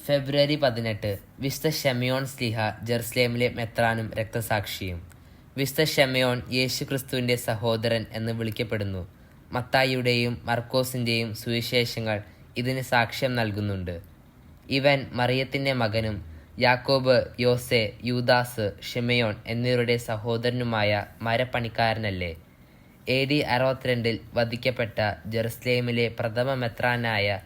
ഫെബ്രുവരി 18 വിശുദ്ധ ശെമയോൻ ശ്ലീഹ ജെറുസലേമിലെ മെത്രാനും രക്തസാക്ഷിയും. വിശുദ്ധ ശെമയോൻ യേശുക്രിസ്തുവിൻ്റെ സഹോദരൻ എന്ന് വിളിക്കപ്പെടുന്നു. മത്തായിയുടെയും മർക്കോസിൻ്റെയും സുവിശേഷങ്ങൾ ഇതിന് സാക്ഷ്യം നൽകുന്നുണ്ട്. ഇവൻ മറിയത്തിൻ്റെ മകനും യാക്കോബ്, യോസെ, യൂദാസ്, ഷിമയോൻ എന്നിവരുടെ സഹോദരനുമായ മരപ്പണിക്കാരനല്ലേ. AD 62 വധിക്കപ്പെട്ട ജെറുസലേമിലെ പ്രഥമ മെത്രാനായ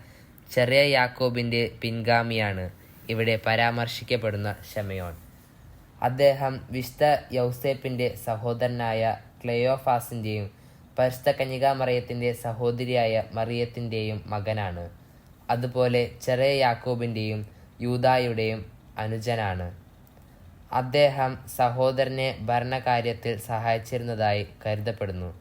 ചെറിയ യാക്കോബിൻ്റെ പിൻഗാമിയാണ് ഇവിടെ പരാമർശിക്കപ്പെടുന്ന ശെമയോൻ. അദ്ദേഹം വിശുദ്ധ യൗസേപ്പിൻ്റെ സഹോദരനായ ക്ലെയോഫാസിൻ്റെയും പരിശുദ്ധ കന്യകാമറിയത്തിൻ്റെ സഹോദരിയായ മറിയത്തിൻ്റെയും മകനാണ്. അതുപോലെ ചെറിയ യാക്കോബിൻ്റെയും യൂദായുടെയും അനുജനാണ്. അദ്ദേഹം സഹോദരനെ ഭരണകാര്യത്തിൽ സഹായിച്ചിരുന്നതായി കരുതപ്പെടുന്നു.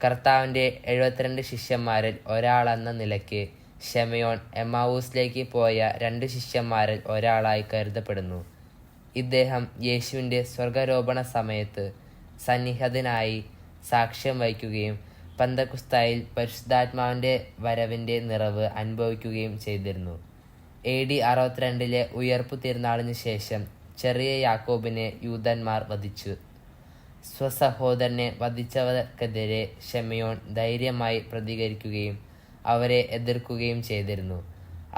കർത്താവിൻ്റെ 72 ശിഷ്യന്മാരിൽ ഒരാളെന്ന നിലയ്ക്ക് ശെമയോൻ എമ്മാവൂസിലേക്ക് പോയ 2 ശിഷ്യന്മാരിൽ ഒരാളായി കരുതപ്പെടുന്നു. ഇദ്ദേഹം യേശുവിൻ്റെ സ്വർഗാരോപണ സമയത്ത് സന്നിഹിതനായി സാക്ഷ്യം വഹിക്കുകയും പെന്തക്കുസ്തായിൽ പരിശുദ്ധാത്മാവിൻ്റെ വരവിൻ്റെ നിറവ് അനുഭവിക്കുകയും ചെയ്തിരുന്നു. AD 62 ഉയർപ്പു തിരുനാളിന് ശേഷം ചെറിയ യാക്കോബിനെ യൂദന്മാർ വധിച്ചു. സ്വസഹോദരനെ വധിച്ചവർക്കെതിരെ ശെമയോൻ ധൈര്യമായി പ്രതികരിക്കുകയും അവരെ എതിർക്കുകയും ചെയ്തിരുന്നു.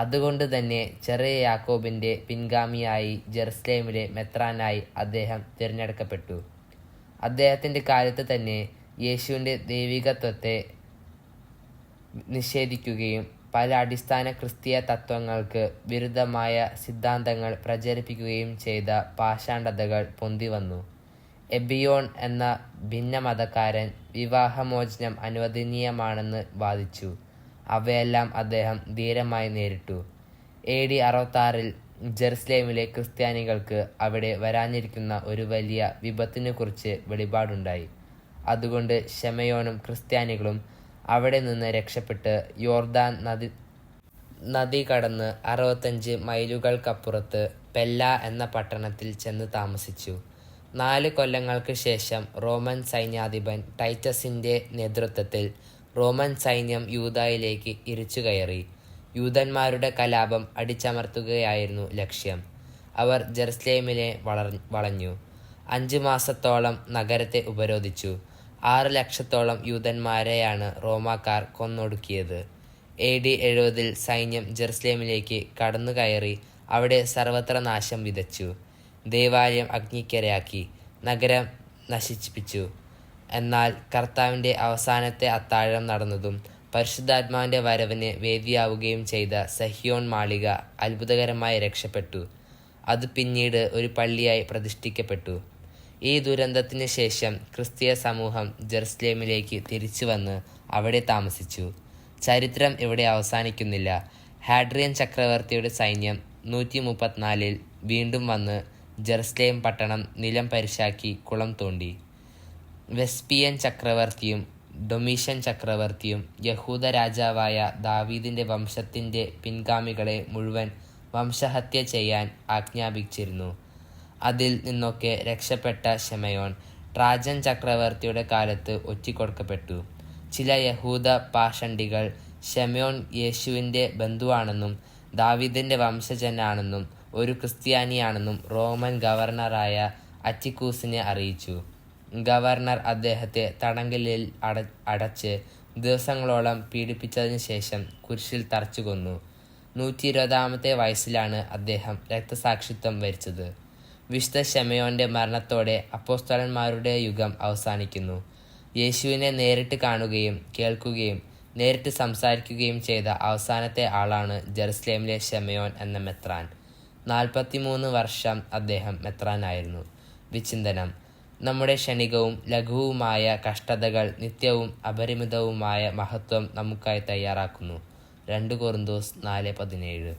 അതുകൊണ്ട് തന്നെ ചെറിയ യാക്കോബിൻ്റെ പിൻഗാമിയായി ജെറുസലേമിലെ മെത്രാനായി അദ്ദേഹം തിരഞ്ഞെടുക്കപ്പെട്ടു. അദ്ദേഹത്തിൻ്റെ കാലത്ത് തന്നെ യേശുവിൻ്റെ ദൈവികത്വത്തെ നിഷേധിക്കുകയും പല അടിസ്ഥാന ക്രിസ്തീയ തത്വങ്ങൾക്ക് വിരുദ്ധമായ സിദ്ധാന്തങ്ങൾ പ്രചരിപ്പിക്കുകയും ചെയ്ത പാഷാണ്ഡതകൾ പൊന്തിവന്നു. എബിയോൺ എന്ന ഭിന്നമതക്കാരൻ വിവാഹമോചനം അനുവദനീയമാണെന്ന് വാദിച്ചു. അവയെല്ലാം അദ്ദേഹം ധീരമായി നേരിട്ടു. AD 66 ജെറുസലേമിലെ ക്രിസ്ത്യാനികൾക്ക് അവിടെ വരാനിരിക്കുന്ന ഒരു വലിയ വിപത്തിനെക്കുറിച്ച് വെളിപാടുണ്ടായി. അതുകൊണ്ട് ശെമയോനും ക്രിസ്ത്യാനികളും അവിടെ നിന്ന് രക്ഷപ്പെട്ട് യോർദാൻ നദി കടന്ന് 65 മൈലുകൾക്കപ്പുറത്ത് പെല്ല എന്ന പട്ടണത്തിൽ ചെന്ന് താമസിച്ചു. 4 കൊല്ലങ്ങൾക്ക് ശേഷം റോമൻ സൈന്യാധിപൻ ടൈറ്റസിൻ്റെ നേതൃത്വത്തിൽ റോമൻ സൈന്യം യൂദായിലേക്ക് ഇരച്ചുകയറി. യൂദന്മാരുടെ കലാപം അടിച്ചമർത്തുകയായിരുന്നു ലക്ഷ്യം. അവർ ജെറുസലേമിനെ വളഞ്ഞു. 5 മാസത്തോളം നഗരത്തെ ഉപരോധിച്ചു. 6 ലക്ഷത്തോളം യൂദന്മാരെയാണ് റോമാക്കാർ കൊന്നൊടുക്കിയത്. AD 70 സൈന്യം ജെറുസലേമിലേക്ക് കടന്നുകയറി അവിടെ സർവത്ര നാശം വിതച്ചു. ദേവാലയം അഗ്നിക്കിരയാക്കി നഗരം നശിപ്പിച്ചു. എന്നാൽ കർത്താവിൻ്റെ അവസാനത്തെ അത്താഴം നടന്നതും പരിശുദ്ധാത്മാവിൻ്റെ വരവിന് വേദിയാവുകയും ചെയ്ത സഹ്യോൻ മാളിക അത്ഭുതകരമായി രക്ഷപ്പെട്ടു. അത് പിന്നീട് ഒരു പള്ളിയായി പ്രതിഷ്ഠിക്കപ്പെട്ടു. ഈ ദുരന്തത്തിന് ശേഷം ക്രിസ്തീയ സമൂഹം ജെറുസലേമിലേക്ക് തിരിച്ചു വന്ന് അവിടെ താമസിച്ചു. ചരിത്രം ഇവിടെ അവസാനിക്കുന്നില്ല. ഹാഡ്രിയൻ ചക്രവർത്തിയുടെ സൈന്യം 134 വീണ്ടും വന്ന് ജെറുസലേം പട്ടണം നിലം പരിശാക്കി കുളം തോണ്ടി. വെസ്പിയൻ ചക്രവർത്തിയും ഡൊമീഷ്യൻ ചക്രവർത്തിയും യഹൂദ രാജാവായ ദാവീദിൻ്റെ വംശത്തിൻ്റെ പിൻഗാമികളെ മുഴുവൻ വംശഹത്യ ചെയ്യാൻ ആജ്ഞാപിച്ചിരുന്നു. അതിൽ നിന്നൊക്കെ രക്ഷപ്പെട്ട ശെമയോൻ ട്രാജൻ ചക്രവർത്തിയുടെ കാലത്ത് ഒറ്റിക്കൊടുക്കപ്പെട്ടു. ചില യഹൂദ പാഷണ്ഡികൾ ശെമയോൻ യേശുവിൻ്റെ ബന്ധുവാണെന്നും ദാവീദിൻ്റെ വംശജനാണെന്നും ഒരു ക്രിസ്ത്യാനിയാണെന്നും റോമൻ ഗവർണറായ അറ്റിക്കൂസിനെ അറിയിച്ചു. ഗവർണർ അദ്ദേഹത്തെ തടങ്കലിൽ അടച്ച് ദിവസങ്ങളോളം പീഡിപ്പിച്ചതിന് ശേഷം കുരിശിൽ തറച്ചു കൊന്നു. 120-ാമത്തെ വയസ്സിലാണ് അദ്ദേഹം രക്തസാക്ഷിത്വം വരിച്ചത്. വിശുദ്ധ ശെമയോൻ്റെ മരണത്തോടെ അപ്പോസ്തലന്മാരുടെ യുഗം അവസാനിക്കുന്നു. യേശുവിനെ നേരിട്ട് കാണുകയും കേൾക്കുകയും നേരിട്ട് സംസാരിക്കുകയും ചെയ്ത അവസാനത്തെ ആളാണ് ജെറുസലേമിലെ ശെമയോൻ എന്ന മെത്രാൻ. 43 വർഷം അദ്ദേഹം മെത്രാനായിരുന്നു. വിചിന്തനം: നമ്മുടെ ക്ഷണികവും ലഘുവുമായ കഷ്ടതകൾ നിത്യവും അപരിമിതവുമായ മഹത്വം നമുക്കായി തയ്യാറാക്കുന്നു. 2 കൊറിന്തോസ് 4:17.